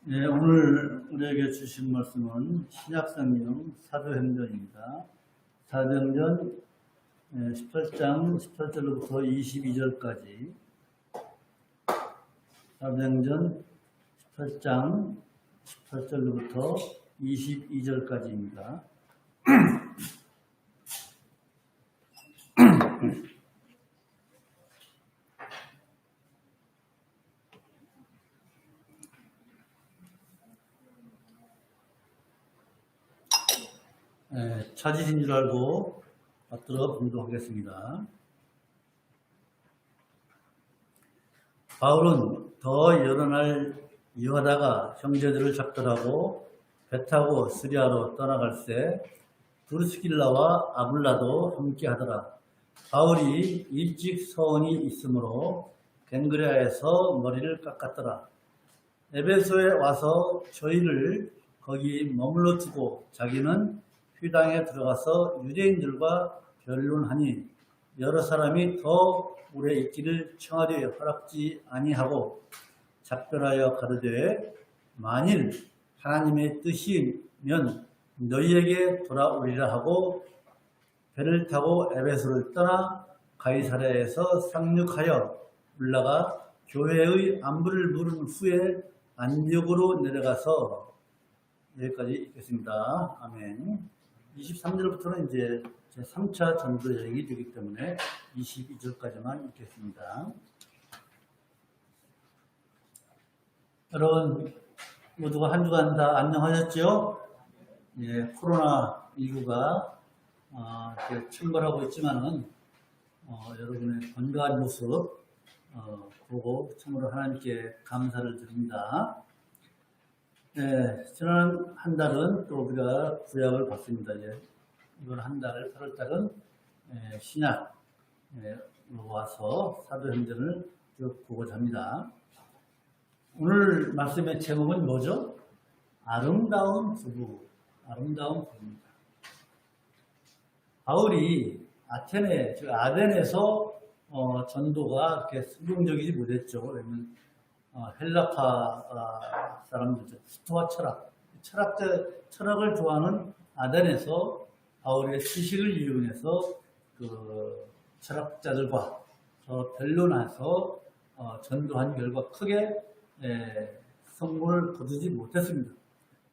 네, 오늘 우리에게 주신 말씀은 신약성경 사도행전입니다. 사도행전 18장 18절로부터 22절까지 사도행전 18장 18절로부터 22절까지입니다. 찾으신 줄 알고 받들어 공부하겠습니다. 바울은 더 여러 날 이어하다가 형제들을 잡더라고 배 타고 스리아로 떠나갈새 브리스길라와 아굴라도 함께 하더라. 바울이 일찍 서원이 있으므로 갱그레아에서 머리를 깎았더라. 에베소에 와서 저희를 거기 머물러 두고 자기는 휘당에 들어가서 유대인들과 변론하니 여러 사람이 더 오래 있기를 청하되 허락지 아니하고 작별하여 가로되 만일 하나님의 뜻이면 너희에게 돌아오리라 하고 배를 타고 에베소를 떠나 가이사랴에서 상륙하여 올라가 교회의 안부를 물은 후에 안디옥으로 내려가서 여기까지 읽겠습니다. 아멘. 23절부터는 이제 제 3차 전도 여행이 되기 때문에 22절까지만 읽겠습니다. 여러분 모두가 한 주간 다 안녕하셨죠? 예, 코로나19가 침몰하고 있지만은 여러분의 건강한 모습 보고 참으로 하나님께 감사를 드립니다. 네, 지난 한 달은 또 우리가 구약을 봤습니다. 이번 한 달, 8월 달은 신약으로 와서 사도행전을 쭉 보고자 합니다. 오늘 말씀의 제목은 뭐죠? 아름다운 부부, 아름다운 부부입니다. 바울이 아덴에서 전도가 그렇게 성공적이지 못했죠. 왜냐면 헬라파 사람들, 스토아 철학을 좋아하는 아덴에서 바울의 지식을 이용해서 그 철학자들과 변론해서 전도한 결과 크게 성공을 거두지 못했습니다.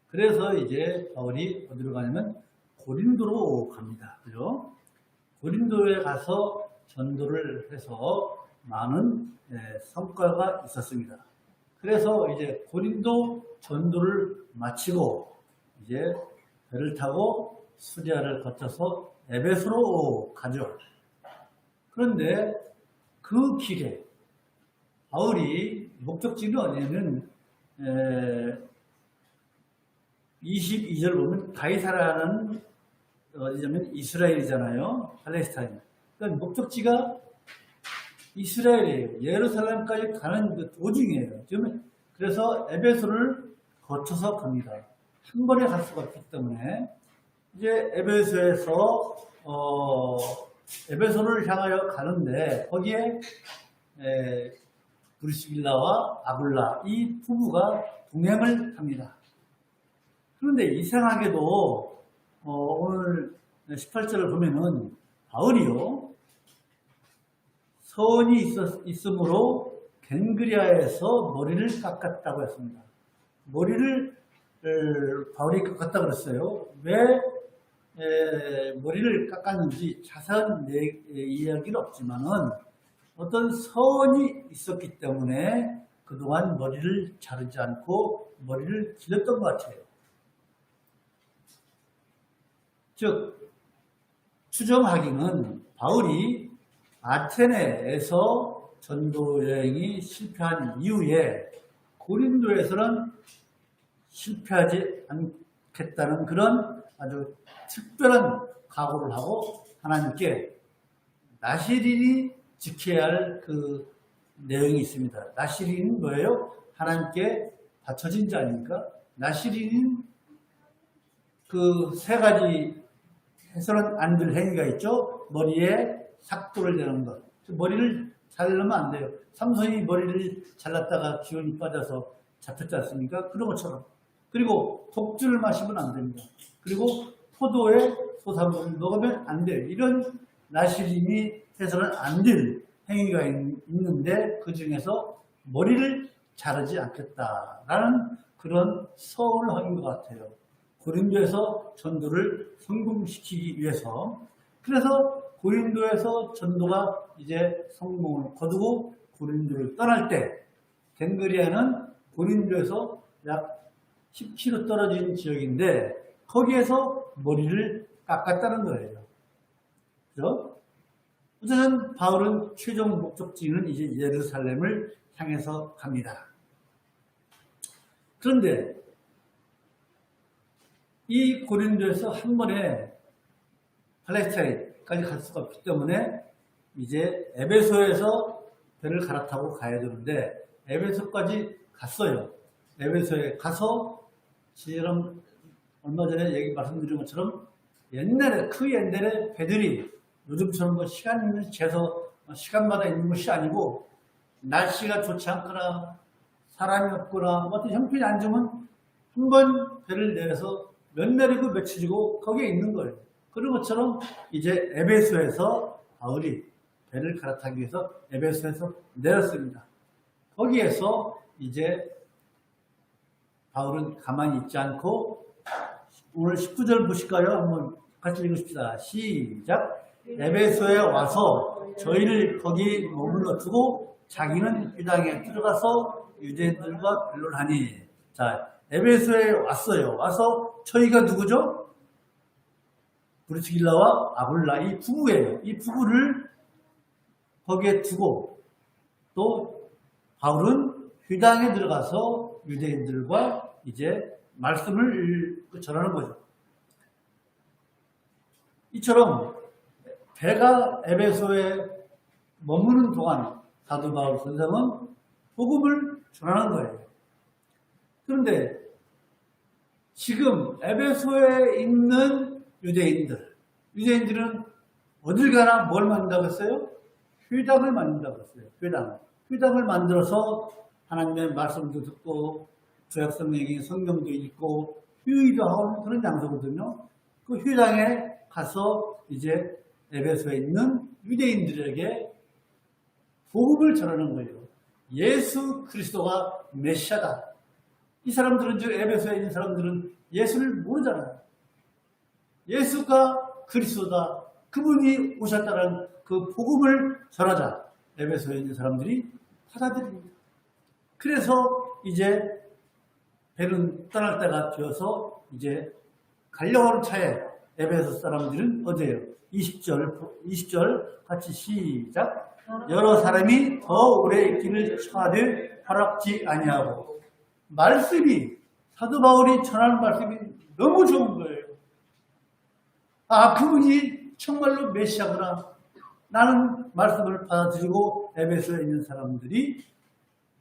그래서 이제 바울이 어디로 가냐면 고린도로 갑니다. 그죠? 고린도에 가서 전도를 해서 많은 성과가 있었습니다. 그래서 이제 고린도 전도를 마치고 이제 배를 타고 수리아를 거쳐서 에베소로 가죠. 그런데 그 길에 바울이 목적지는 어디냐면 22절 보면 가이사라는 어디냐면 이스라엘이잖아요. 팔레스타인. 그러니까 목적지가 이스라엘이에요. 예루살렘까지 가는 그 도중이에요. 그래서 에베소를 거쳐서 갑니다. 한 번에 갈 수가 없기 때문에 이제 에베소를 향하여 가는데 거기에 브리스길라와 아굴라 이 부부가 동행을 합니다. 그런데 이상하게도 오늘 18절을 보면은 바울이요 서원이 있으므로 갱그리아에서 머리를 깎았다고 했습니다. 머리를 바울이 깎았다고 그랬어요. 왜 머리를 깎았는지 자세한 이야기는 없지만은 어떤 서원이 있었기 때문에 그동안 머리를 자르지 않고 머리를 길렀던 것 같아요. 즉 추정하기는 바울이 아테네에서 전도 여행이 실패한 이후에 고린도에서는 실패하지 않겠다는 그런 아주 특별한 각오를 하고 하나님께 나시린이 지켜야 할 그 내용이 있습니다. 나시린은 뭐예요? 하나님께 바쳐진 자 아닙니까? 나시린은 그 세 가지 해서는 안 될 행위가 있죠. 머리에 삭도를 내는 것. 머리를 자르면 안 돼요. 삼손이 머리를 잘랐다가 기운이 빠져서 잡혔지 않습니까? 그런 것처럼. 그리고 독주를 마시면 안 됩니다. 그리고 포도에 소산물을 먹으면 안 돼요. 이런 나실림이 해서는 안 될 행위가 있는데 그 중에서 머리를 자르지 않겠다라는 그런 서울을 하는 것 같아요. 고린도에서 전도를 성공시키기 위해서. 그래서 고린도에서 전도가 이제 성공을 거두고 고린도를 떠날 때 겐그리아는 고린도에서 약 10km 떨어진 지역인데 거기에서 머리를 깎았다는 거예요. 그죠? 어쨌든 바울은 최종 목적지는 이제 예루살렘을 향해서 갑니다. 그런데 이 고린도에서 한 번에 팔레스타인까지 갈 수가 없기 때문에 이제 에베소에서 배를 갈아타고 가야 되는데 에베소까지 갔어요. 에베소에 가서 지금 얼마 전에 말씀드린 것처럼 그 옛날에 배들이 요즘처럼 뭐 시간을 재서 시간마다 있는 것이 아니고 날씨가 좋지 않거나 사람이 없거나 어떤 형편이 안 좋으면 한 번 배를 내려서 몇 날이고 며칠이고 거기에 있는 거예요. 그런 것처럼 이제 에베소에서 바울이 배를 갈아타기 위해서 에베소에서 내렸습니다. 거기에서 이제 바울은 가만히 있지 않고 오늘 19절 보실까요? 한번 같이 읽으십시다. 시작. 에베소에 와서 저희를 거기 머물러 두고 자기는 회당에 들어가서 유대인들과 변론하니. 자, 에베소에 왔어요. 와서 저희가 누구죠? 브리스길라와 아굴라 이 부부예요. 이 부부를 거기에 두고 또 바울은 회당에 들어가서 유대인들과 이제 말씀을 전하는 거죠. 이처럼 배가 에베소에 머무는 동안 사도 바울 선생은 복음을 전하는 거예요. 그런데 지금 에베소에 있는 유대인들은 어딜 가나 뭘 만든다고 했어요? 회당을 만든다고 했어요. 회당을 만들어서 하나님의 말씀도 듣고 구약성경의 성경도 읽고 휴의도 하고 그런 장소거든요. 그 회당에 가서 이제 에베소에 있는 유대인들에게 복음을 전하는 거예요. 예수 그리스도가 메시아다. 이 사람들은, 즉 에베소에 있는 사람들은 예수를 모르잖아요. 예수가 그리스도다. 그분이 오셨다는 그 복음을 전하자. 에베소에 있는 사람들이 받아들입니다. 그래서 이제 배는 떠날 때가 되어서 이제 가려고 하는 차에 에베소 사람들은 어디예요? 20절 같이 시작. 여러 사람이 더 오래 있기를 청하되 허락지 아니하고. 말씀이 사도 바울이 전하는 말씀이 너무 좋은 거예요. 아, 그분이 정말로 메시아구나. 나는 말씀을 받아들이고 에베소에 있는 사람들이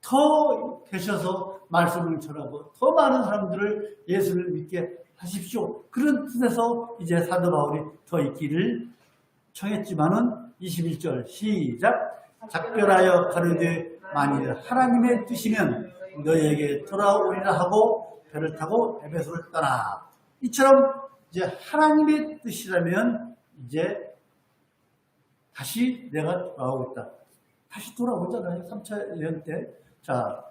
더 계셔서 말씀을 전하고 더 많은 사람들을 예수를 믿게 하십시오. 그런 뜻에서 이제 사도 바울이 더 있기를 청했지만은 21절 시작. 작별하여 가르되 만일 하나님의 뜻이면 너희에게 돌아오리라 하고 배를 타고 에베소를 떠나. 이처럼 이제 하나님의 뜻이라면 이제 다시 내가 돌아오고 있다. 다시 돌아오잖아요. 3차 여행 때. 자,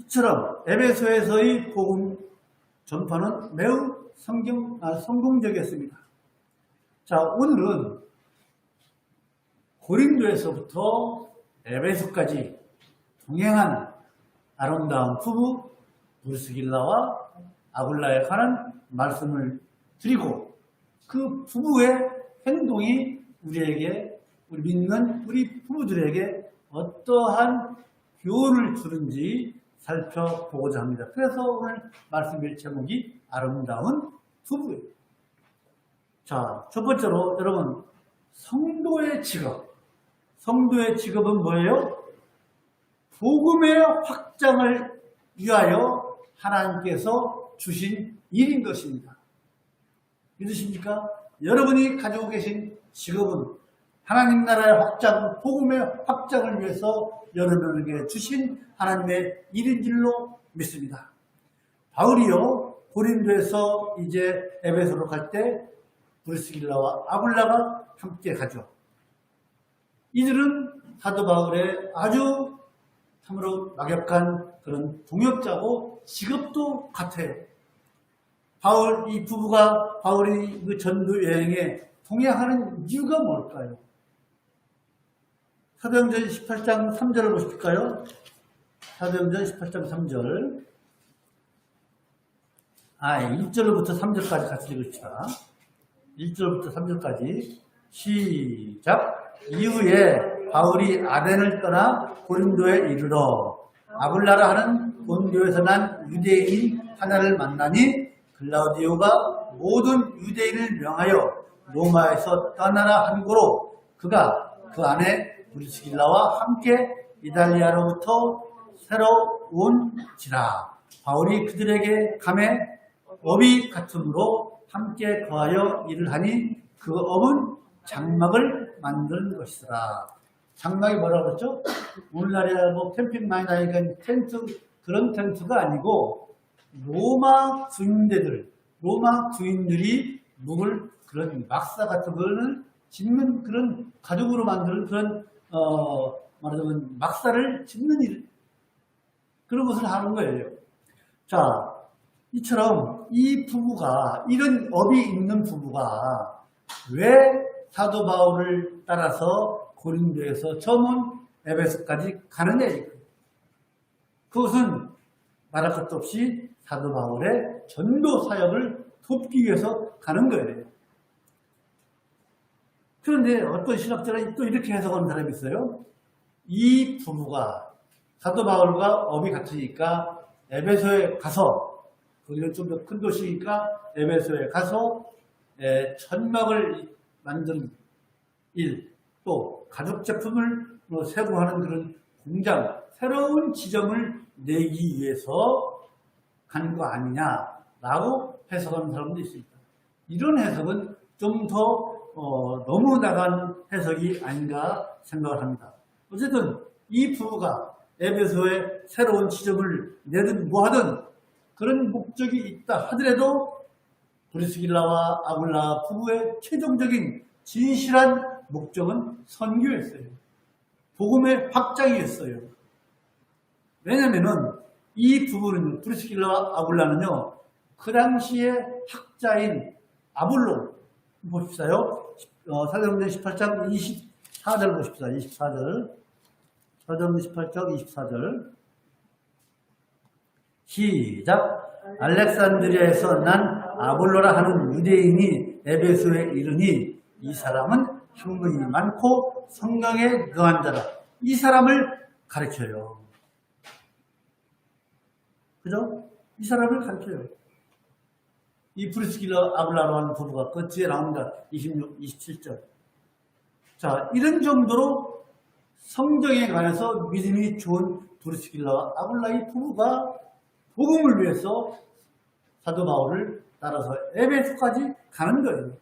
이처럼 에베소에서의 복음 전파는 매우 성공적이었습니다. 자, 오늘은 고린도에서부터 에베소까지 동행한 아름다운 부부 브리스길라와 아굴라에 관한 말씀을 드리고 그 부부의 행동이 우리 믿는 우리 부부들에게 어떠한 교훈을 주는지 살펴보고자 합니다. 그래서 오늘 말씀드릴 제목이 아름다운 부부예요. 자, 첫 번째로 여러분, 성도의 직업. 성도의 직업은 뭐예요? 복음의 확장을 위하여 하나님께서 주신 일인 것입니다. 믿으십니까? 여러분이 가지고 계신 직업은 하나님 나라의 확장, 복음의 확장을 위해서 여러분에게 주신 하나님의 일인 줄로 믿습니다. 바울이요, 고린도에서 이제 에베소로 갈 때 브리스길라와 아굴라가 함께 가죠. 이들은 사도 바울의 아주 참으로 막역한 그런 동역자고 직업도 같아요. 이 부부가 바울이 그 전도 여행에 동행하는 이유가 뭘까요? 사도행전 18장 3절을 보실까요? 사도행전 18장 3절. 1절부터 3절까지 같이 읽읍시다. 1절부터 3절까지 시작. 이후에 바울이 아덴을 떠나 고린도에 이르러 아굴라라 하는 본교에서 난 유대인 하나를 만나니 글라우디오가 모든 유대인을 명하여 로마에서 떠나라 한 고로 그가 그 안에 브리스길라와 함께 이달리아로부터 새로 온지라. 바울이 그들에게 감에 업이 같으므로 함께 거하여 일을 하니 그 업은 장막을 만드는 것이더라. 장막이 뭐라고 그랬죠? 오늘날에 뭐 캠핑 많이 다니니까 텐트, 그런 텐트가 아니고 로마 주인들이 묵을 그런 막사 같은 거를 짓는 그런 가죽으로 만드는 그런 말하자면 막사를 짓는 일, 그런 것을 하는 거예요. 자, 이처럼 이 부부가, 이런 업이 있는 부부가 왜 사도 바울을 따라서 고린도에서 처음 에베소까지 가느냐 이거예요. 그것은 말할 것도 없이 사도 바울의 전도 사역을 돕기 위해서 가는 거예요. 그런데 어떤 신학자는 또 이렇게 해석하는 사람이 있어요. 이 부부가 사도 바울과 업이 같으니까 에베소에 가서, 거기는 좀 더 큰 도시니까 에베소에 가서 천막을 만드는 일, 또 가죽 제품을 세부하는 그런 공장, 새로운 지점을 내기 위해서 간 거 아니냐라고 해석하는 사람도 있습니다. 이런 해석은 좀 더 너무 나간 해석이 아닌가 생각을 합니다. 어쨌든 이 부부가 에베소에 새로운 지점을 내든 뭐하든 그런 목적이 있다 하더라도 브리스길라와 아굴라 부부의 최종적인 진실한 목적은 선교였어요. 복음의 확장이었어요. 왜냐면은 이 부부는, 브리스길라와 아굴라는요, 그 당시에 학자인 아볼로 보십시오요. 사도행전 18장 24절 보십시다. 24절. 사도행전 18장 24절. 시작. 알렉산드리아에서 난 아볼로라 하는 유대인이 에베소에 이르니 이 사람은 학문이 많고 성경에 능한 자라. 이 사람을 가르쳐요. 그죠? 이 사람을 가르쳐요. 이 브리스길라 아굴라로 하는 부부가 그 뒤에 나옵니다. 26, 27절. 자, 이런 정도로 성경에 관해서 믿음이 좋은 브리스길라와 아굴라의 부부가 복음을 위해서 사도 바울을 따라서 에베소까지 가는 거예요.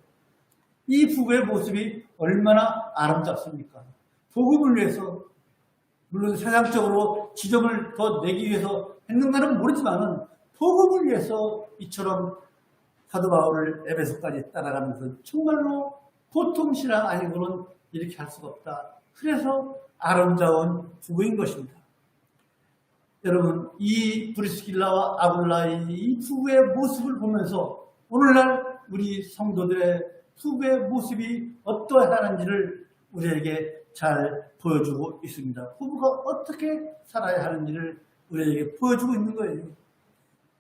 이 부부의 모습이 얼마나 아름답습니까? 복음을 위해서, 물론 세상적으로 지점을 더 내기 위해서 했는가는 모르지만 복음을 위해서 이처럼 사도 바울을 에베소까지 따라가는 것은 정말로 보통 신앙 아니고는 이렇게 할 수가 없다. 그래서 아름다운 부부인 것입니다. 여러분, 이 브리스길라와 아굴라의 이 부부의 모습을 보면서 오늘날 우리 성도들의 부부의 모습이 어떠하는지를 우리에게 잘 보여주고 있습니다. 부부가 어떻게 살아야 하는지를 우리에게 보여주고 있는 거예요.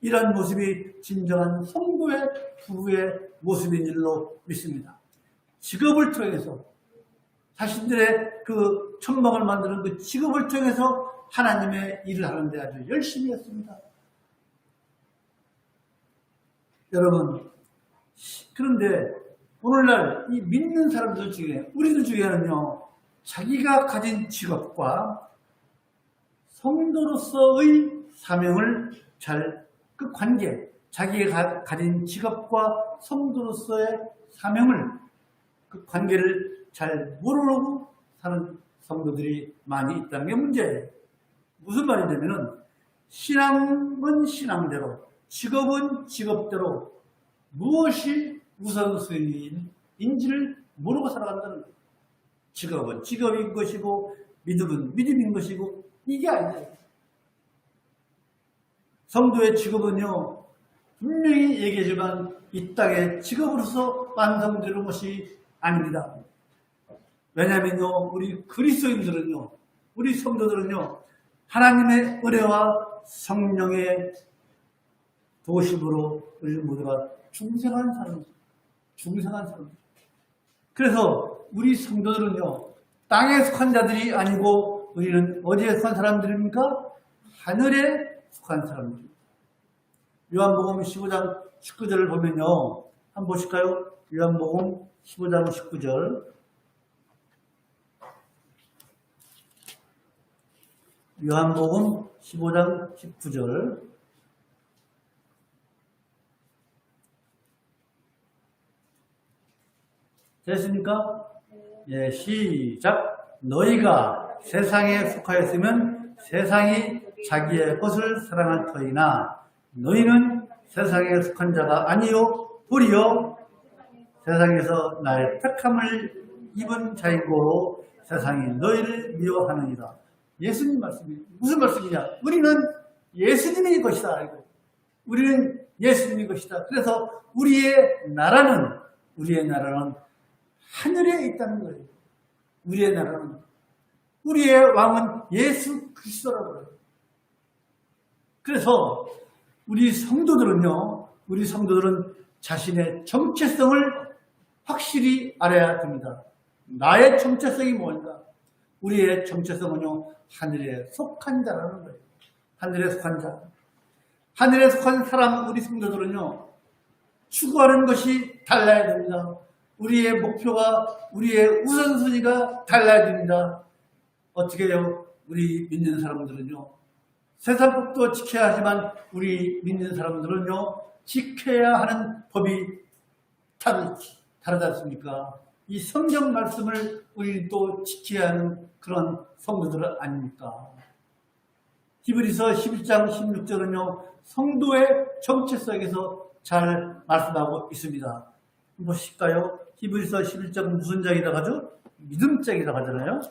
이러한 모습이 진정한 성도의 부부의 모습인 줄로 믿습니다. 직업을 통해서 자신들의 그 천막을 만드는 그 직업을 통해서 하나님의 일을 하는데 아주 열심히 했습니다. 여러분, 그런데 오늘날 이 믿는 사람들 중에, 우리들 중에는요, 자기가 가진 직업과 성도로서의 사명을 그 관계, 자기가 가진 직업과 성도로서의 사명을, 그 관계를 잘 모르고 사는 성도들이 많이 있다는 게 문제예요. 무슨 말이냐면은, 신앙은 신앙대로, 직업은 직업대로 무엇이 우선순위인지를 모르고 살아간다는 거예요. 직업은 직업인 것이고 믿음은 믿음인 것이고 이게 아니에요. 성도의 직업은요, 분명히 얘기하지만 이 땅에 직업으로서 완성되는 것이 아닙니다. 왜냐하면요, 우리 그리스도인들은요, 우리 성도들은요, 하나님의 은혜와 성령의 도심으로 우리 모두가 중생한 사람입니다. 중생한 사람. 그래서 우리 성도들은요, 땅에 속한 자들이 아니고 우리는 어디에 속한 사람들입니까? 하늘에 속한 사람들입니다. 요한복음 15장 19절을 보면요, 한번 보실까요? 요한복음 15장 19절. 요한복음 15장 19절. 됐습니까? 예, 시작. 너희가 세상에 속하였으면 세상이 자기의 것을 사랑할 터이나 너희는 세상에 속한 자가 아니요 도리어 세상에서 나의 택함을 입은 자이고 세상이 너희를 미워하느니라. 예수님 말씀이 무슨 말씀이냐? 우리는 예수님의 것이다. 우리는 예수님의 것이다. 그래서 우리의 나라는 하늘에 있다는 거예요. 우리의 나라는, 우리의 왕은 예수 그리스도라고 해요. 그래서 우리 성도들은 자신의 정체성을 확실히 알아야 됩니다. 나의 정체성이 뭔가? 우리의 정체성은요, 하늘에 속한 자라는 거예요. 하늘에 속한 자. 하늘에 속한 사람, 우리 성도들은요, 추구하는 것이 달라야 됩니다. 우리의 목표가, 우리의 우선순위가 달라야 됩니다. 어떻게 해요? 우리 믿는 사람들은요, 세상법도 지켜야 하지만 우리 믿는 사람들은요, 지켜야 하는 법이 다르지 않습니까? 이 성경 말씀을 우리 또 지켜야 하는 그런 성도들 아닙니까? 히브리서 11장 16절은요, 성도의 정체성에서 잘 말씀하고 있습니다. 보실까요? 히브리서 11장 무슨 장이라고 하죠? 믿음장이라고 하잖아요.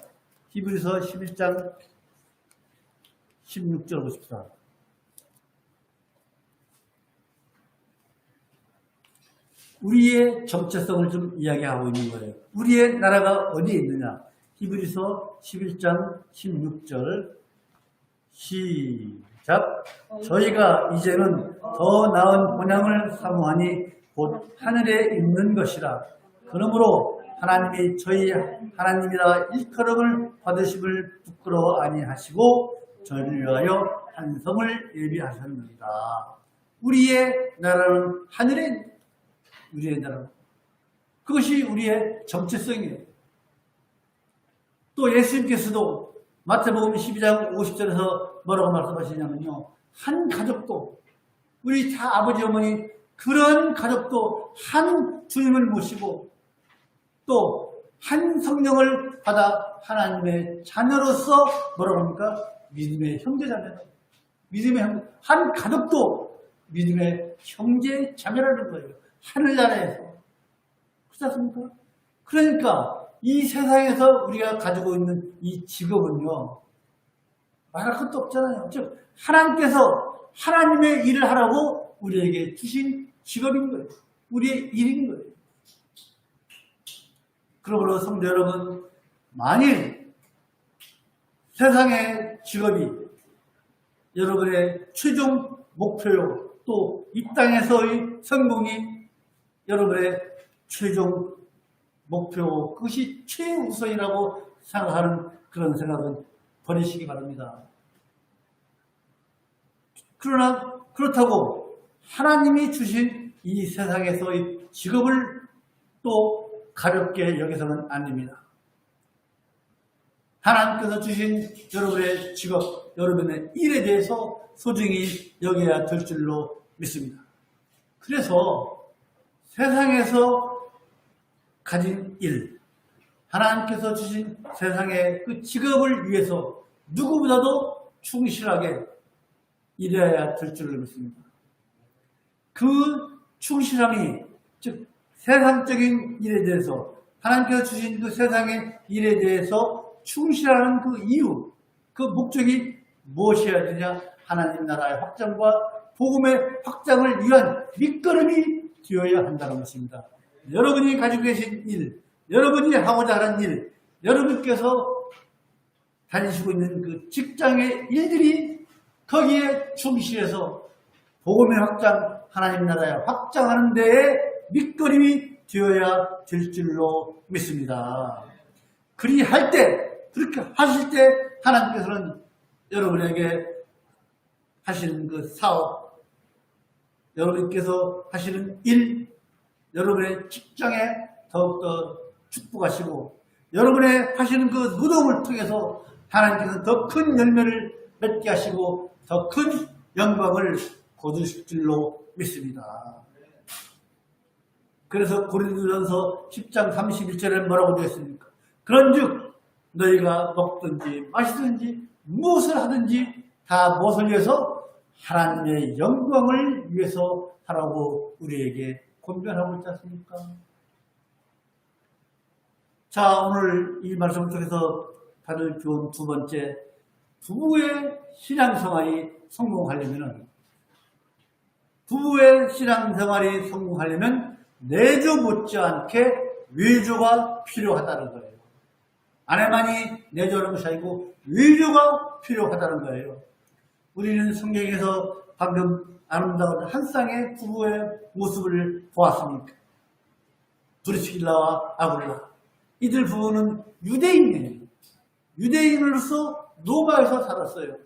히브리서 11장 16절 보십시다. 우리의 정체성을 좀 이야기하고 있는 거예요. 우리의 나라가 어디에 있느냐? 히브리서 11장 16절 시작. 저희가 이제는 더 나은 본향을 사모하니 곧 하늘에 있는 것이라. 그러므로 하나님이 저희 하나님이라 일컬음을 받으심을 부끄러워 아니하시고 저희를 위하여 한성을 예비하셨느니라. 우리의 나라는 하늘에 있는 거예요. 우리의 나라. 그것이 우리의 정체성이에요. 또 예수님께서도 마태복음 12장 50절에서 뭐라고 말씀하시냐면요. 한 가족도, 우리 다 아버지 어머니, 그런 가족도 한 주님을 모시고 또 한 성령을 받아 하나님의 자녀로서 뭐라고 합니까? 믿음의 형제자매다. 믿음의 형제, 한 가족도 믿음의 형제 자매라는 거예요. 하늘나라에서. 그렇지 않습니까? 그러니까 이 세상에서 우리가 가지고 있는 이 직업은요, 말할 것도 없잖아요. 즉 하나님께서 하나님의 일을 하라고 우리에게 주신 직업인 거예요. 우리의 일인 거예요. 그러므로 성도 여러분, 만일 세상의 직업이 여러분의 최종 목표요, 또 이 땅에서의 성공이 여러분의 최종 목표, 그것이 최우선이라고 생각하는 그런 생각은 버리시기 바랍니다. 그러나 그렇다고 하나님이 주신 이 세상에서의 직업을 또 가볍게 여기서는 안 됩니다. 하나님께서 주신 여러분의 직업, 여러분의 일에 대해서 소중히 여겨야 될 줄로 믿습니다. 그래서 세상에서 가진 일, 하나님께서 주신 세상의 그 직업을 위해서 누구보다도 충실하게 이래야 될 줄을 믿습니다. 그 충실함이, 즉 세상적인 일에 대해서, 하나님께서 주신 그 세상의 일에 대해서 충실하는 그 이유, 그 목적이 무엇이어야 되냐? 하나님 나라의 확장과 복음의 확장을 위한 밑거름이 되어야 한다는 것입니다. 여러분이 가지고 계신 일, 여러분이 하고자 하는 일, 여러분께서 다니시고 있는 그 직장의 일들이 거기에 충실해서 복음의 확장, 하나님 나라의 확장하는 데에 밑거름이 되어야 될 줄로 믿습니다. 그리할 때, 그렇게 하실 때 하나님께서는 여러분에게 하시는 그 사업, 여러분께서 하시는 일, 여러분의 직장에 더욱더 축복하시고, 여러분의 하시는 그 노동을 통해서 하나님께서 더 큰 열매를 맺게 하시고 더 큰 영광을 거두실 줄로 믿습니다. 그래서 고린도전서 10장 31절에 뭐라고 되어 있습니까? 그런즉 너희가 먹든지 마시든지 무엇을 하든지 다 무엇을 위해서? 하나님의 영광을 위해서 하라고 우리에게 권면하고 있지 않습니까? 자, 오늘 이 말씀을 통해서 받을 교훈 두 번째, 부부의 신앙생활이 성공하려면 내조 못지않게 외조가 필요하다는 거예요. 아내만이 내조하는 것이 아니고 외조가 필요하다는 거예요. 우리는 성경에서 방금 아름다운 한 쌍의 부부의 모습을 보았습니까? 브리스길라와 아굴라. 이들 부부는 유대인이에요. 유대인으로서 로마에서 살았어요.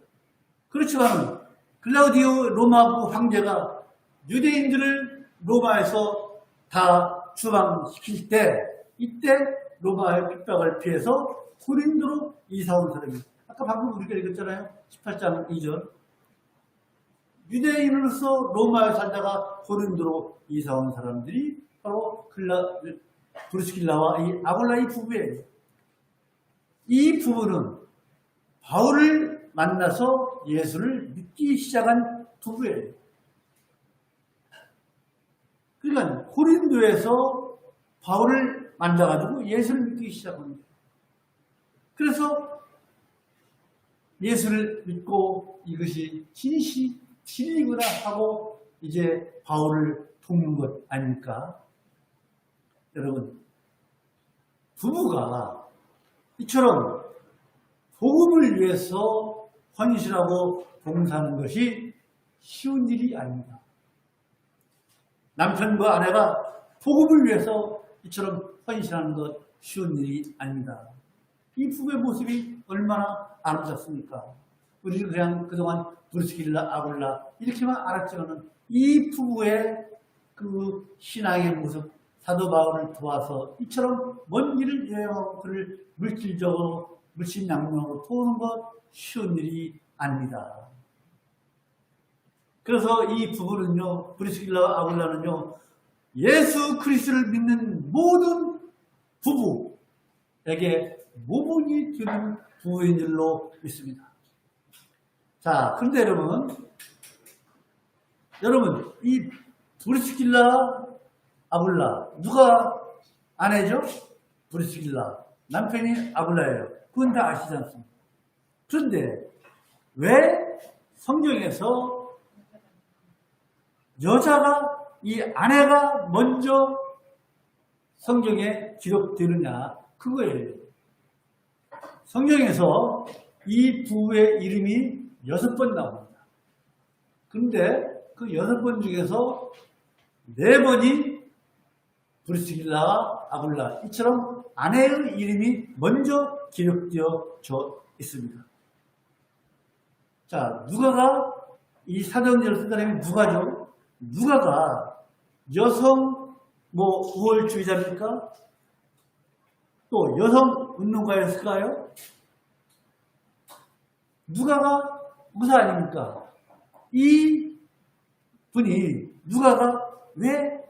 그렇지만 클라우디오 로마부 황제가 유대인들을 로마에서 다 추방시킬 때, 이때 로마의 핍박을 피해서 고린도로 이사온 사람이에요. 아까 방금 우리가 읽었잖아요. 18장 2절. 유대인으로서 로마에 살다가 고린도로 이사온 사람들이 바로 브리스길라와 이 아굴라의 부부예요. 이 부부는 바울을 만나서 예수를 믿기 시작한 부부예요. 그러니까 고린도에서 바울을 만나가지고 예수를 믿기 시작합니다. 그래서 예수를 믿고 이것이 진리구나 하고 이제 바울을 돕는 것 아닙니까? 여러분, 부부가 이처럼 복음을 위해서 헌신하고 봉사하는 것이 쉬운 일이 아닙니다. 남편과 아내가 복음을 위해서 이처럼 헌신하는 것 쉬운 일이 아닙니다. 이 부부의 모습이 얼마나 아름답습니까? 우리는 그냥 그동안 브리스길라, 아굴라 이렇게만 알았지만 이 부부의 그 신앙의 모습, 사도 바울을 도와서 이처럼 먼 길을 여행하고 그를 물질적으로 물심양면으로 도우는 것 쉬운 일이 아닙니다. 그래서 이 부부는요, 브리스길라와 아굴라는요, 예수 그리스도를 믿는 모든 부부에게 모범이 되는 부부인 줄로 믿습니다. 자, 그런데 여러분, 이 브리스길라, 아굴라, 누가 아내죠? 브리스길라. 남편이 아굴라예요. 그건 다 아시지 않습니까? 그런데 왜 성경에서 여자가, 이 아내가 먼저 성경에 기록되느냐? 그거예요. 성경에서 이 부부의 이름이 6번 나옵니다. 그런데 그 6번 중에서 4번이 브리스길라와 아굴라, 이처럼 아내의 이름이 먼저 기록되어 있습니다. 자, 누가가, 이 사도행전을 쓴 사람이 누가죠? 누가가 여성 우월주의자입니까? 또 여성 운동가였을까요? 누가가 의사 아닙니까? 이 분이, 누가가 왜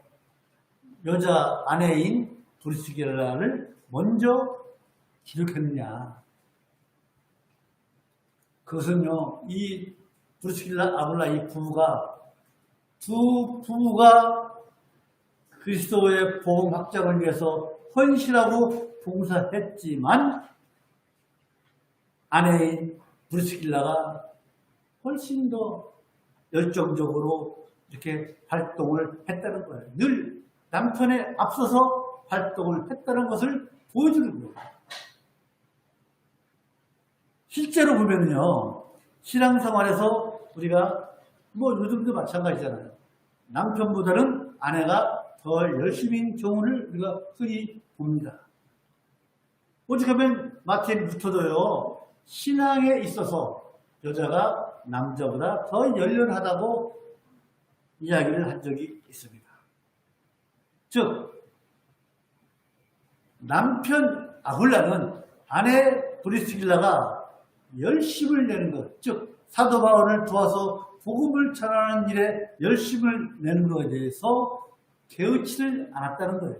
여자 아내인 브리스길라를 먼저 기록했느냐? 그것은요, 이 브리스길라, 아굴라 이 부부가 두 부부가 그리스도의 복음 확장을 위해서 헌신하고 봉사했지만 아내인 브리스길라가 훨씬 더 열정적으로 이렇게 활동을 했다는 거예요. 늘 남편에 앞서서 활동을 했다는 것을 보여주는 거예요. 실제로 보면요, 신앙생활에서 우리가 요즘도 마찬가지잖아요. 남편보다는 아내가 더 열심인 경우를 우리가 흔히 봅니다. 오직하면 마틴 루터도요, 신앙에 있어서 여자가 남자보다 더 열렬하다고 이야기를 한 적이 있습니다. 즉, 남편 아굴라는 아내 브리스길라가 열심을 내는 것, 즉 사도 바울을 도와서 복음을 전하는 일에 열심을 내는 것에 대해서 개의치를 않았다는 거예요.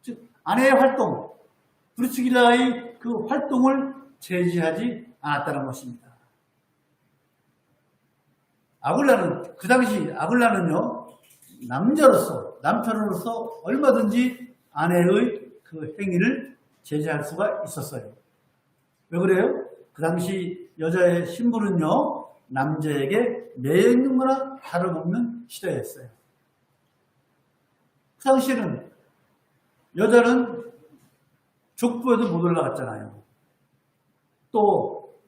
즉 아내의 활동, 브리스길라의 그 활동을 제지하지 않았다는 것입니다. 아굴라는 그 당시 아굴라는요, 남편으로서 얼마든지 아내의 그 행위를 제지할 수가 있었어요. 왜 그래요? 그 당시 여자의 신분은요, 남자에게 매여 있는 거나 다름없는 시대였어요. 그 당시에는 여자는 족보에도 못 올라갔잖아요. 또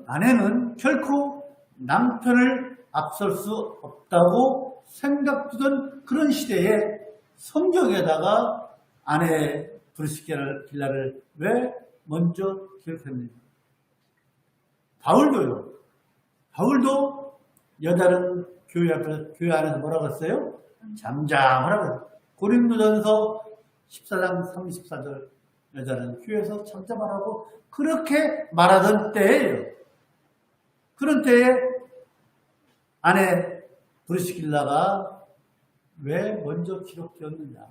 아내는 결코 남편을 앞설 수 없다고 생각되던 그런 시대에 성경에다가 아내 브리스길라를 왜 먼저 기록했는지. 바울도 여자는 교회 안에서 뭐라고 했어요? 잠잠하라고. 고린도전서 14장 34절, 여자는 교회에서 잠잠하라고 그렇게 말하던 때예요. 그런 때에 아내 브리스길라가 왜 먼저 기록되었느냐.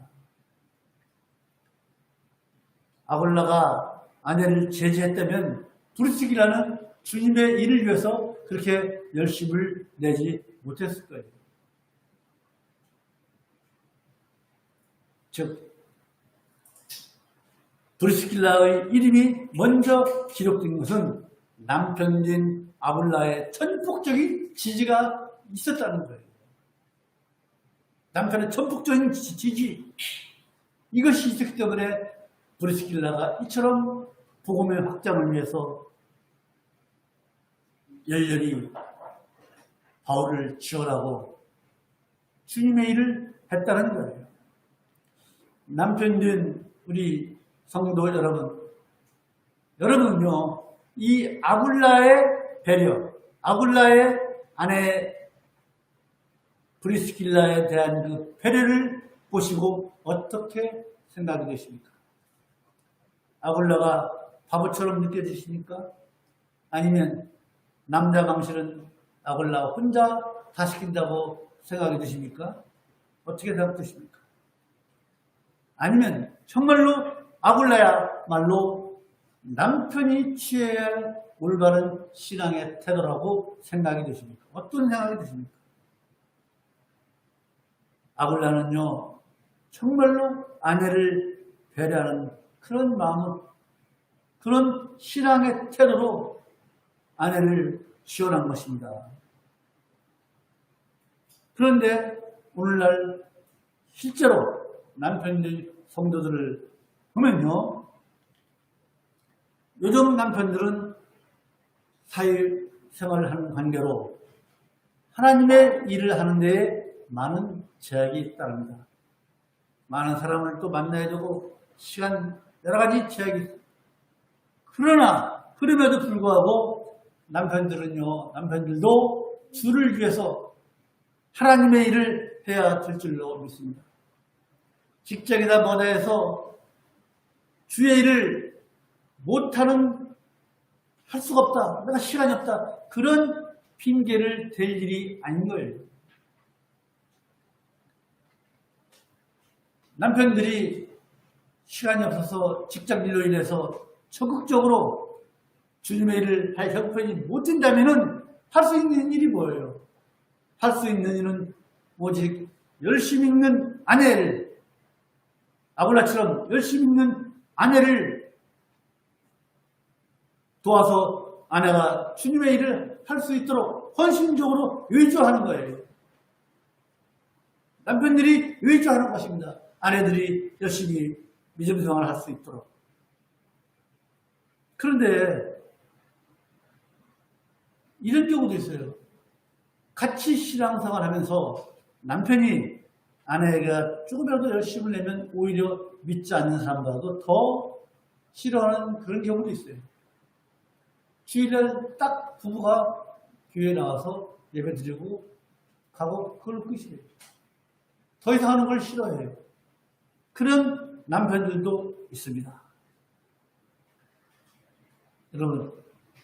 아굴라가 아내를 제지했다면 브리스길라는 주님의 일을 위해서 그렇게 열심을 내지 못했을 거예요. 즉 브리스길라의 이름이 먼저 기록된 것은 남편인 아굴라의 전폭적인 지지가 있었다는 거예요. 남편의 전폭적인 지지, 이것이 있었기 때문에 브리스길라가 이처럼 복음의 확장을 위해서 열렬히 바울을 지원하고 주님의 일을 했다는 거예요. 남편된 우리 성도 여러분은요, 이 아굴라의 배려, 아굴라의 아내 브리스길라에 대한 그 배려를 보시고 어떻게 생각이 되십니까? 아굴라가 바보처럼 느껴지십니까? 아니면 남자 강실은 아굴라 혼자 다 시킨다고 생각이 드십니까? 어떻게 생각되십니까? 아니면 정말로 아굴라야말로 남편이 취해야 할 올바른 신앙의 태도라고 생각이 되십니까? 어떤 생각이 드십니까? 아굴라는요, 정말로 아내를 배려하는 그런 마음, 그런 신앙의 태도로 아내를 지원한 것입니다. 그런데 오늘날 실제로 남편들, 성도들을 보면요, 요즘 남편들은 사회생활을 하는 관계로 하나님의 일을 하는 데에 많은 제약이 따릅니다. 많은 사람을 또 만나야 되고 시간 여러 가지 제약이 있습니다. 그럼에도 불구하고 남편들도 주를 위해서 하나님의 일을 해야 될 줄로 믿습니다. 직장이나 뭐다 해서 주의 일을 할 수가 없다, 내가 시간이 없다, 그런 핑계를 댈 일이 아닌 거예요. 남편들이 시간이 없어서 직장 일로 인해서 적극적으로 주님의 일을 할 형편이 못 된다면은 할 수 있는 일이 뭐예요? 할 수 있는 일은 오직 열심히 있는 아내를, 아굴라처럼 열심히 있는 아내를 도와서 아내가 주님의 일을 할 수 있도록 헌신적으로 외주하는 거예요. 남편들이 외주하는 것입니다. 아내들이 열심히 믿음 생활을 할 수 있도록. 그런데 이런 경우도 있어요. 같이 신앙생활 하면서 남편이 아내가 조금이라도 열심을 내면 오히려 믿지 않는 사람보다도 더 싫어하는 그런 경우도 있어요. 주일날 딱 부부가 교회에 나와서 예배 드리고 가고 그걸 끝이에요. 더 이상 하는 걸 싫어해요. 그런 남편들도 있습니다. 여러분,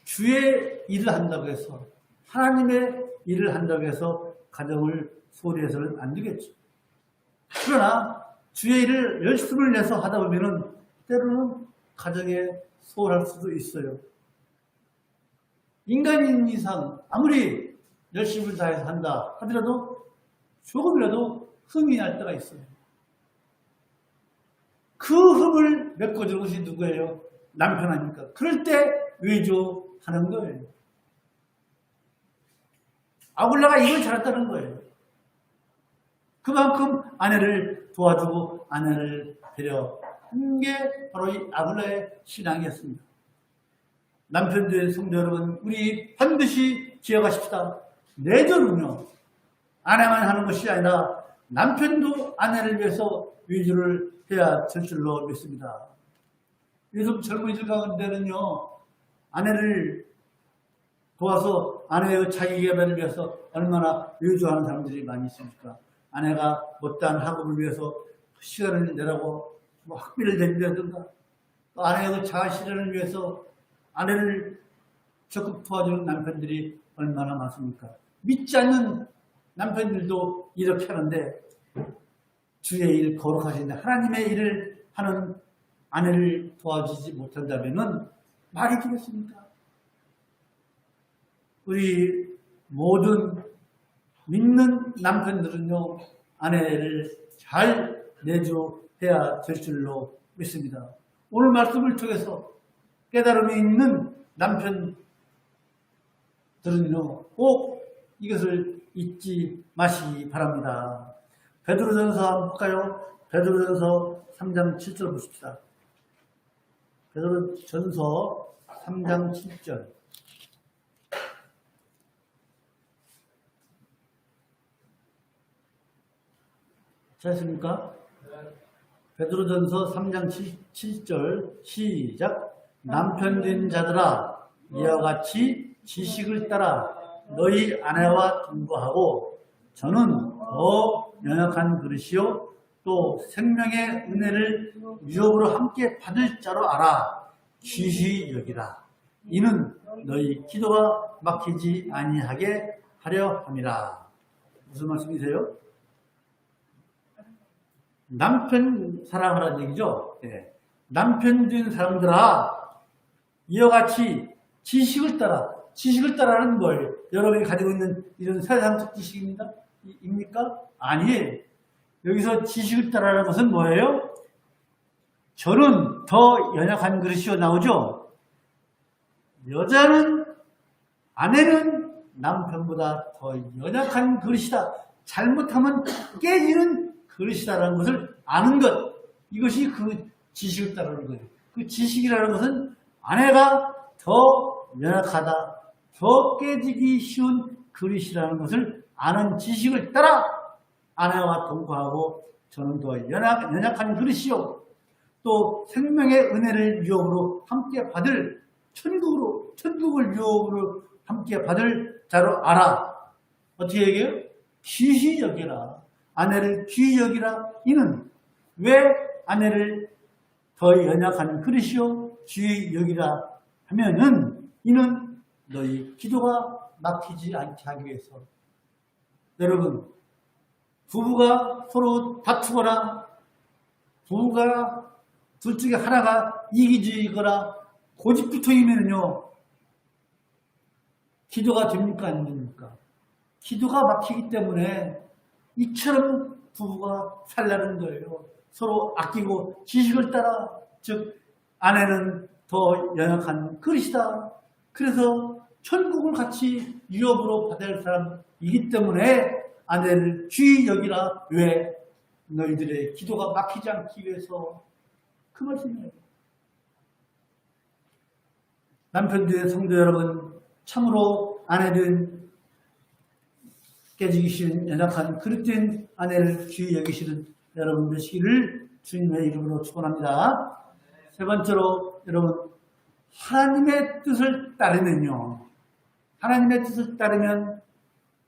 주의 일을 한다고 해서, 하나님의 일을 한다고 해서 가정을 소홀히 해서는 안 되겠죠. 그러나 주의 일을 열심을 내서 하다 보면은 때로는 가정에 소홀할 수도 있어요. 인간인 이상 아무리 열심을 다해서 한다 하더라도 조금이라도 흠이 날 때가 있어요. 그 흠을 메꿔주는 것이 누구예요? 남편 아닙니까? 그럴 때 외조하는 거예요. 아굴라가 이걸 잘했다는 거예요. 그만큼 아내를 도와주고 아내를 배려한 게 바로 이 아굴라의 신앙이었습니다. 남편들, 성도 여러분, 우리 반드시 기억하십시다. 내조는요, 아내만 하는 것이 아니라 남편도 아내를 위해서 위주를 해야 될 줄로 믿습니다. 요즘 젊은이들 가운데는요, 아내를 도와서 아내의 자기개발을 위해서 얼마나 위주하는 사람들이 많이 있습니까? 아내가 못다한 학업을 위해서 시간을 내라고 학비를 내준다든가, 또 아내의 자아실현을 위해서 아내를 적극 도와주는 남편들이 얼마나 많습니까? 믿지 않는 남편들도 이렇게 하는데, 주의 일, 거룩하신 하나님의 일을 하는 아내를 도와주지 못한다면 말이 되겠습니까? 우리 모든 믿는 남편들은요, 아내를 잘 내조해야 될 줄로 믿습니다. 오늘 말씀을 통해서 깨달음이 있는 남편들은요, 꼭 이것을 잊지 마시기 바랍니다. 베드로전서 한번 볼까요? 베드로전서 3장 7절 보십시다. 베드로전서 3장 7절. 찾으십니까? 베드로전서 3장 7절 시작. 남편된 자들아, 이와 같이 지식을 따라 너희 아내와 동거하고 저는 더 연약한 그릇이요 또 생명의 은혜를 유업으로 함께 받을 자로 알아 귀히 여기라. 이는 너희 기도가 막히지 아니하게 하려 함이라. 무슨 말씀이세요? 남편 사랑하라는 얘기죠. 네. 남편 된 사람들아, 이와 같이 지식을 따라는 뭘? 여러분이 가지고 있는 이런 세상적 지식입니까? 아니에요. 여기서 지식을 따라라는 것은 뭐예요? 저는 더 연약한 그릇이요 나오죠? 여자는, 아내는 남편보다 더 연약한 그릇이다. 잘못하면 깨지는 그릇이다라는 것을 아는 것. 이것이 그 지식을 따르는 거예요. 그 지식이라는 것은 아내가 더 연약하다, 더 깨지기 쉬운 그릇이라는 것을 아는 지식을 따라 아내와 동거하고 저는 더 연약한 그릇이요 또 생명의 은혜를 유업으로 함께 받을 천국을 유업으로 함께 받을 자로 알아. 어떻게 얘기해요? 귀히 여기라. 아내를 귀히 여기라. 이는 왜 아내를 더 연약한 그릇이요 귀히 여기라 하면은 이는 너희 기도가 막히지 않게 하기 위해서. 여러분, 부부가 서로 다투거나 부부가 둘 중에 하나가 이기주의거나 고집부터이면요 기도가 됩니까? 안 됩니까? 기도가 막히기 때문에 이처럼 부부가 살라는 거예요. 서로 아끼고 지식을 따라, 즉 아내는 더 연약한 그릇이다. 그래서 천국을 같이 유업으로 받을 사람이기 때문에 아내를 귀히 여기라. 왜? 너희들의 기도가 막히지 않기 위해서. 그 말씀이에요. 남편들의 성도 여러분, 참으로 아내는 깨지기 싫은 연약한 그릇된 아내를 귀히 여기시는 여러분 되시기를 주님의 이름으로 축원합니다. 세 번째로 여러분, 하나님의 뜻을 따르면요. 하나님의 뜻을 따르면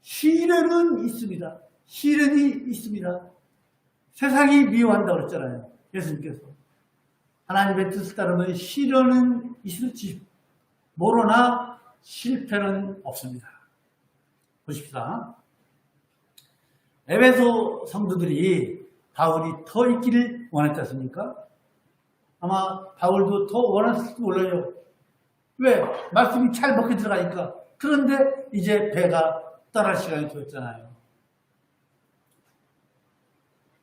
시련은 있습니다. 시련이 있습니다. 세상이 미워한다고 그랬잖아요. 예수님께서. 하나님의 뜻을 따르면 시련은 있을지 모르나 실패는 없습니다. 보십시다. 에베소 성도들이 바울이 더 있기를 원했지 않습니까? 아마 바울도 더 원했을지 몰라요. 왜? 말씀이 잘 먹혀 들어가니까. 그런데 이제 배가 떠날 시간이 되었잖아요.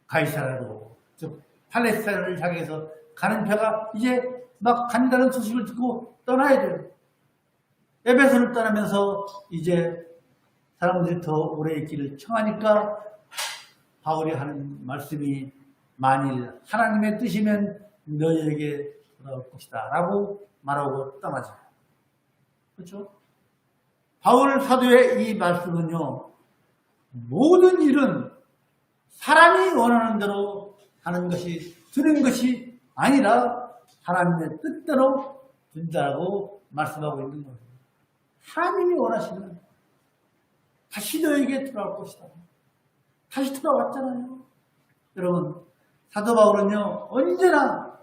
가이사라로, 즉 팔레스타인을 향해서 가는 배가 이제 막 간다는 소식을 듣고 떠나야 돼요. 에베소를 떠나면서 이제 사람들이 더 오래 있기를 청하니까 바울이 하는 말씀이 만일 하나님의 뜻이면 너희에게 돌아올 것이다 라고 말하고 떠나죠. 그렇죠? 바울 사도의 이 말씀은요, 모든 일은 사람이 원하는 대로 하는 것이, 되는 것이 아니라 하나님의 뜻대로 된다고 말씀하고 있는 거예요. 하나님이 원하시면 다시 너에게 돌아올 것이다. 다시 돌아왔잖아요. 여러분, 사도 바울은요, 언제나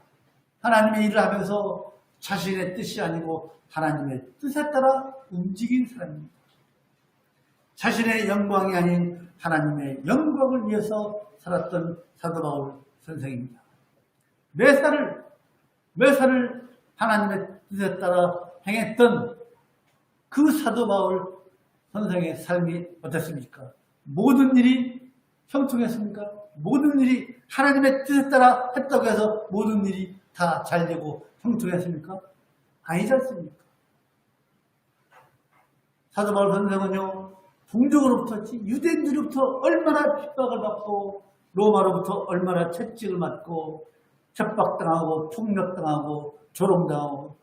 하나님의 일을 하면서 자신의 뜻이 아니고 하나님의 뜻에 따라 움직인 사람입니다. 자신의 영광이 아닌 하나님의 영광을 위해서 살았던 사도 바울 선생입니다. 매사를 하나님의 뜻에 따라 행했던 그 사도 바울 선생의 삶이 어땠습니까? 모든 일이 형통했습니까? 모든 일이 하나님의 뜻에 따라 했다고 해서 모든 일이 다 잘되고 형통했습니까? 아니지 않습니까? 사도 바울 선생은요, 동족으로부터, 유대인들로부터 얼마나 핍박을 받고 로마로부터 얼마나 채찍을 맞고 협박당하고 폭력당하고 조롱당하고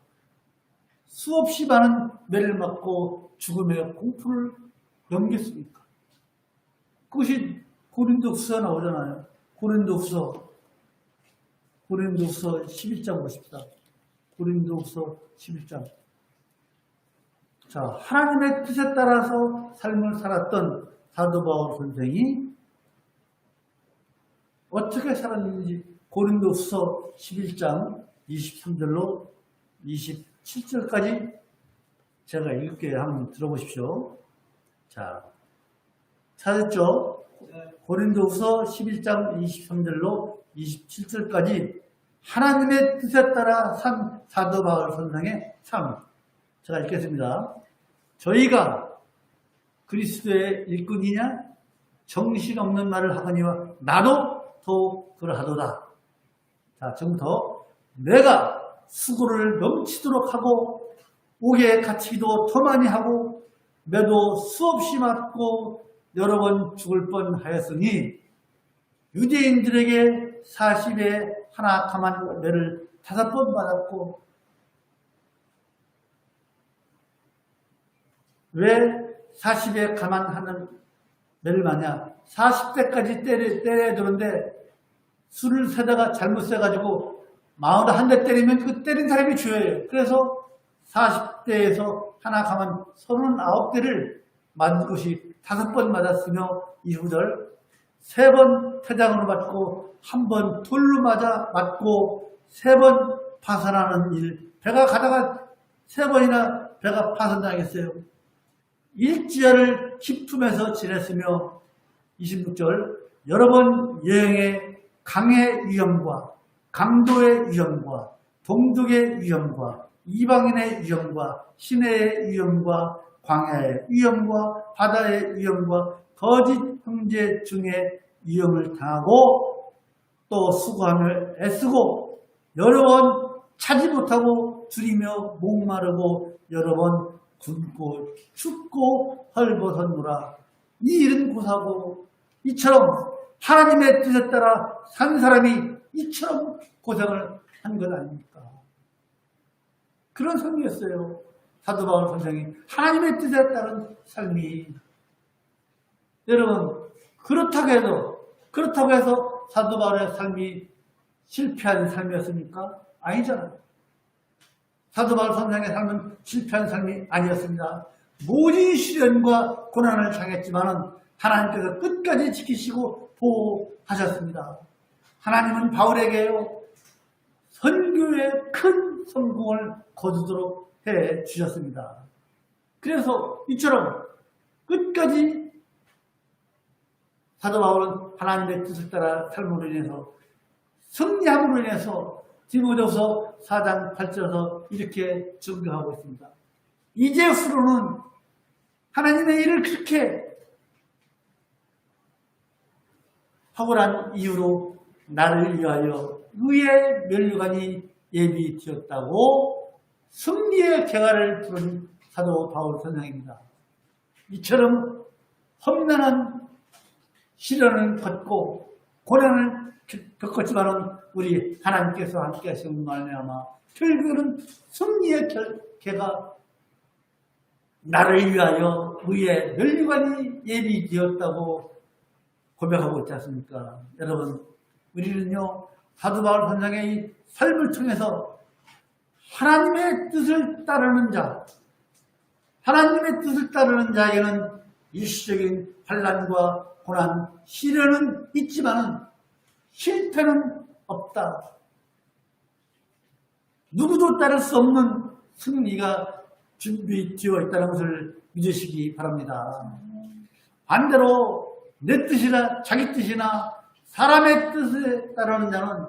수없이 많은 매를 맞고 죽음의 공포를 넘겼습니까? 그것이 고린도후서에 나오잖아요. 고린도후서 11장 보십시다. 고린도후서 11장. 자, 하나님의 뜻에 따라서 삶을 살았던 사도 바울 선생이 어떻게 살았는지 고린도후서 11장 23절로 27절까지 제가 읽을게요. 한번 들어보십시오. 자, 찾았죠? 고린도후서 11장 23절로 27절까지 하나님의 뜻에 따라 산 사도 바울 선생의 삶. 제가 읽겠습니다. 저희가 그리스도의 일꾼이냐? 정신없는 말을 하거니와 나도 더 그러하도다. 자, 지금부터 내가 수고를 넘치도록 하고 옥에 갇히기도 더 많이 하고 매도 수없이 맞고 여러 번 죽을 뻔하였으니 유대인들에게 40에 하나 감한 매를 5번 받았고 왜 40에 감한 매를 맞냐? 40대까지 때려야 되는데 술을 세다가 잘못 세가지고 마음으로 한 대 때리면 그 때린 사람이 죄예요. 그래서 40대에서 하나 감한 39대를 맞은 것이 5번 맞았으며 이후절 3번 태장으로 맞고 1번 돌로 맞고 3번 파산하는 일. 배가 가다가 3번이나 배가 파산당했어요. 일지야를 기품에서 지냈으며 26절 여러 번 여행에 강의 위험과 강도의 위험과 동족의 위험과 이방인의 위험과 시내의 위험과 광야의 위험과 바다의 위험과 거짓 형제 중에 위험을 당하고 또 수고함을 애쓰고 여러 번 차지 못하고 줄이며 목마르고 여러 번 굶고 춥고 헐벗었노라. 이 일은 고사고 이처럼 하나님의 뜻에 따라 산 사람이 이처럼 고생을 한 것 아닙니까? 그런 삶이었어요. 사도 바울 선생이 하나님의 뜻에 따른 삶이. 여러분 그렇다고 해서 사도 바울의 삶이 실패한 삶이었습니까? 아니잖아요. 사도 바울 선생의 삶은 실패한 삶이 아니었습니다. 모든 시련과 고난을 당했지만 하나님께서 끝까지 지키시고 보호하셨습니다. 하나님은 바울에게요 선교의 큰 성공을 거두도록 해 주셨습니다. 그래서 이처럼 끝까지 사도 바울은 하나님의 뜻을 따라 삶으로 인해서 승리함으로 인해서 디모데후서 4장 8절에서 이렇게 증거하고 있습니다. 이제후로는 하나님의 일을 그렇게 확고한 이유로 나를 위하여 의의 면류관이 예비되었다고 승리의 개가를 부른 사도 바울 선생입니다. 이처럼 험난한 시련을 겪고 고난을 겪었지만 우리 하나님께서 함께 하시는 말미암아 결국은 승리의 개가 나를 위하여 의의 면류관이 예비되었다고 고백하고 있지 않습니까? 여러분, 우리는요 사도 바울 선생의 삶을 통해서 하나님의 뜻을 따르는 자, 하나님의 뜻을 따르는 자에게는 일시적인 환난과 고난, 시련은 있지만 실패는 없다. 누구도 따를 수 없는 승리가 준비되어 있다는 것을 믿으시기 바랍니다. 반대로 내 뜻이나 자기 뜻이나 사람의 뜻에 따르는 자는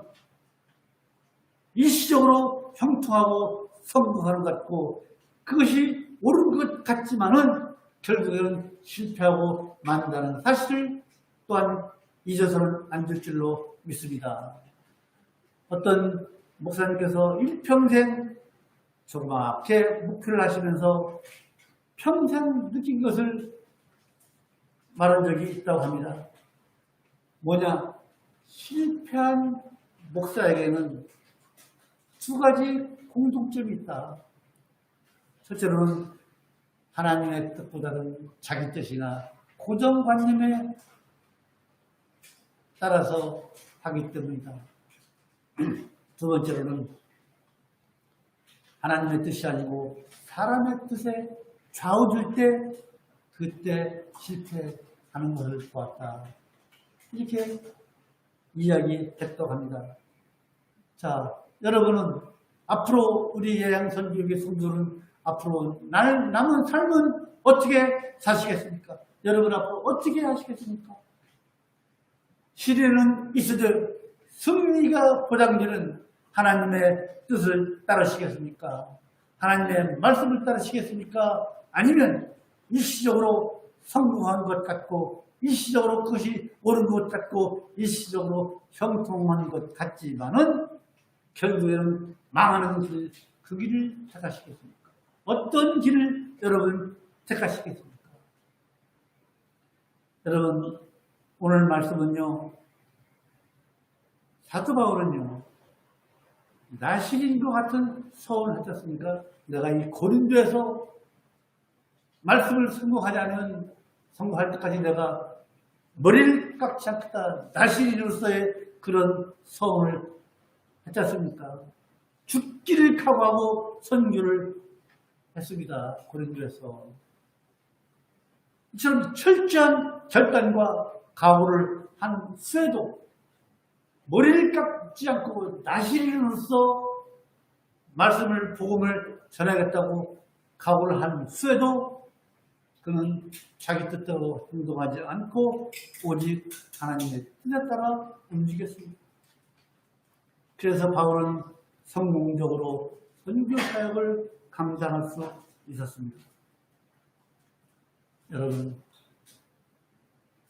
일시적으로 형통하고 성공하는 것 같고 그것이 옳은 것 같지만은 결국에는 실패하고 만다는 사실을 또한 잊어서는 안 될 줄로 믿습니다. 어떤 목사님께서 일평생 조그맣게 목표를 하시면서 평생 느낀 것을 말한 적이 있다고 합니다. 뭐냐? 실패한 목사에게는 두 가지 공통점이 있다. 첫째로는 하나님의 뜻보다는 자기 뜻이나 고정관념에 따라서 하기 때문이다. 두 번째로는 하나님의 뜻이 아니고 사람의 뜻에 좌우될 때 그때 실패하는 것을 보았다. 이렇게 이야기했다고 합니다. 자, 여러분은 앞으로 우리 예양선교회 성도는 앞으로 남은 삶은 어떻게 사시겠습니까? 여러분 앞으로 어떻게 하시겠습니까? 시련은 있어도 승리가 보장되는 하나님의 뜻을 따르시겠습니까? 하나님의 말씀을 따르시겠습니까? 아니면 일시적으로 성공한 것 같고 일시적으로 그것이 옳은 것 같고 일시적으로 형통한 것 같지만은 결국에는 망하는 길, 그 길을 택하시겠습니까? 어떤 길을 여러분 택하시겠습니까? 여러분 오늘 말씀은요 사도 바울은요 나시린과 같은 서원을 했었습니까? 내가 이 고린도에서 말씀을 성공할 때까지 내가 머리를 깎지 않겠다. 나시린으로서의 그런 서원을 했지 않습니까? 죽기를 각오하고 선교를 했습니다. 고린도에서. 이처럼 철저한 결단과 각오를 한 후에도 머리를 깎지 않고 나시린으로서 말씀을 복음을 전하겠다고 각오를 한 후에도 그는 자기 뜻대로 행동하지 않고 오직 하나님의 뜻에 따라 움직였습니다. 그래서 바울은 성공적으로 선교 사역을 감당할 수 있었습니다. 여러분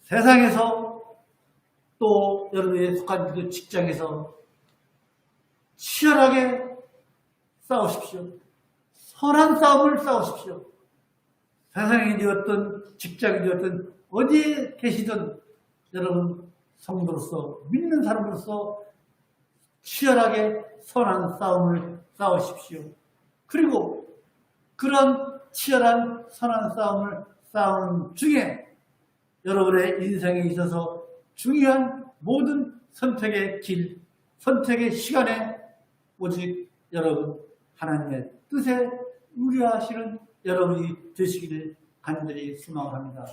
세상에서 또 여러분의 속한 그 직장에서 치열하게 싸우십시오. 선한 싸움을 싸우십시오. 세상이 되었든 직장이 되었든 어디에 계시든 여러분 성도로서 믿는 사람으로서 치열하게 선한 싸움을 싸우십시오. 그리고 그런 치열한 선한 싸움을 싸우는 중에 여러분의 인생에 있어서 중요한 모든 선택의 길, 선택의 시간에 오직 여러분 하나님의 뜻에 의뢰하시는 여러분이 되시기를 간절히 소망을 합니다.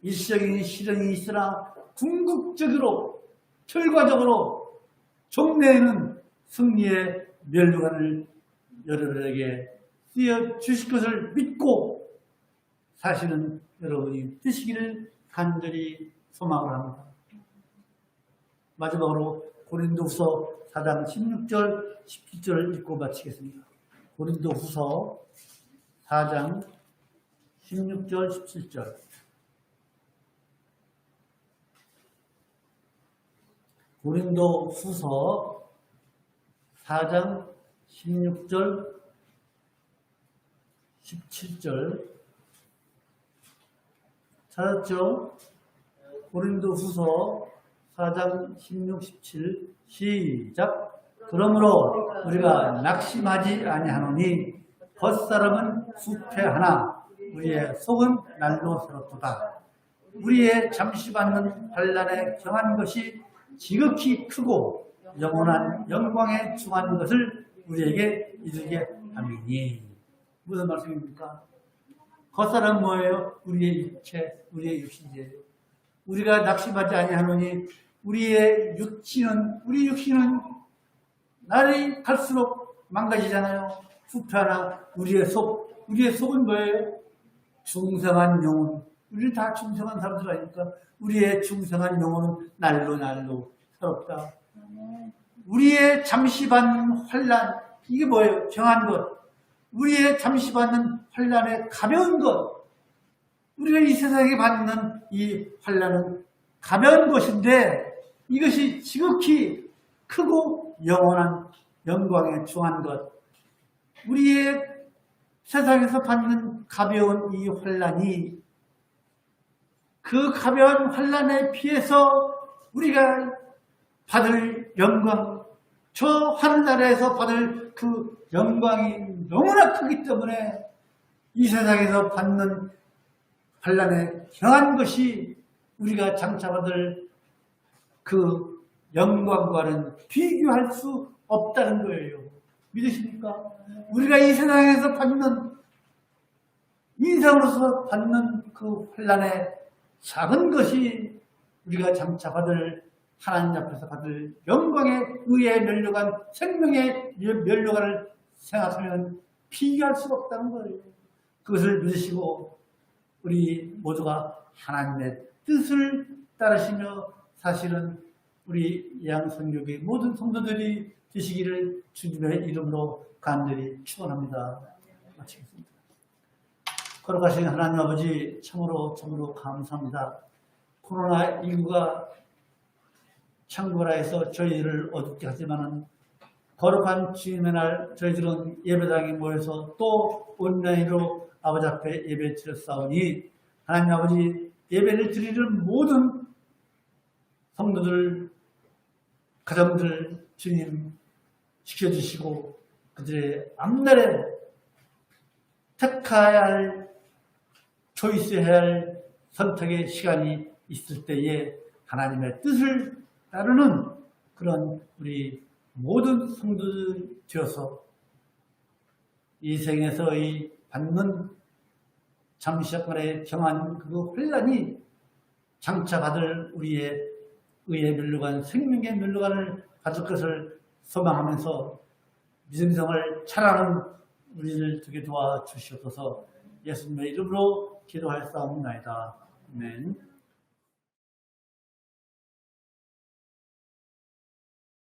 일시적인 시련이 있으나 궁극적으로 결과적으로 종래에는 승리의 면류관을 여러분에게 띄워 주실 것을 믿고 사시는 여러분이 되시기를 간절히 소망을 합니다. 마지막으로 고린도후서 4장 16절, 17절을 읽고 마치겠습니다. 고린도후서 4장 16절, 17절. 고린도후서 4장 16절, 17절. 찾았죠? 고린도후서 4장 16, 17 시작. 그러므로 우리가 낙심하지 아니하노니 겉사람은 후패하나 우리의 속은 날로 새롭도다. 우리의 잠시 받는 환난에 경한 것이 지극히 크고 영원한 영광에 중한 것을 우리에게 이르게 함이니. 무슨 말씀입니까? 겉사람은 뭐예요? 우리의 육체, 우리의 육신이에요. 우리가 낙심하지 아니하노니 우리 육신은 날이 갈수록 망가지잖아요. 후패하나 우리의 속은 뭐예요? 중생한 영혼. 우리는 다 중생한 사람들 아닙니까? 우리의 중생한 영혼은 날로 새롭다. 우리의 잠시 받는 환난, 이게 뭐예요? 경한 것. 우리의 잠시 받는 환난의 가벼운 것. 우리가 이 세상에 받는 이 환난은 가벼운 것인데 이것이 지극히 크고 영원한 영광에 중한 것. 우리의 세상에서 받는 가벼운 이 환난이 그 가벼운 환난에 비해서 우리가 받을 영광, 저 하늘나라에서 받을 그 영광이 너무나 크기 때문에 이 세상에서 받는 환난에 경한 것이 우리가 장차 받을 그 영광과는 비교할 수 없다는 거예요. 믿으십니까? 우리가 이 세상에서 받는 인생으로서 받는 그 환난의 작은 것이 우리가 장차 받을 하나님 앞에서 받을 영광의 의에 면류관 생명의 면류관을 생각하면 비교할 수가 없다는 거예요. 그것을 믿으시고 우리 모두가 하나님의 뜻을 따르시며 사실은 우리 양선교회 모든 성도들이 되시기를 주님의 이름으로 간절히 축원합니다. 마치겠습니다. 거룩하신 하나님 아버지 참으로 감사합니다. 코로나19가 창고라에서 저희를 어둡게 하지만은 거룩한 주님의 날 저희들은 예배당에 모여서 또 온라인으로 아버지 앞에 예배 드렸사오니 하나님 아버지 예배를 드리는 모든 성도들, 가정들 주님 지켜주시고 그들의 앞날에 택해야 할, 초이스해야 할 선택의 시간이 있을 때에 하나님의 뜻을 따르는 그런 우리 모든 성도들 되어서 이 생에서 이 받는 잠시간의 경한 그 환난이 장차 받을 우리의 의의 면류관, 생명의 면류관을 가질 것을 소망하면서 믿음성을 잘하는 우리를 되게 도와주시옵소서. 예수님의 이름으로 기도하였사옵나이다. 아멘.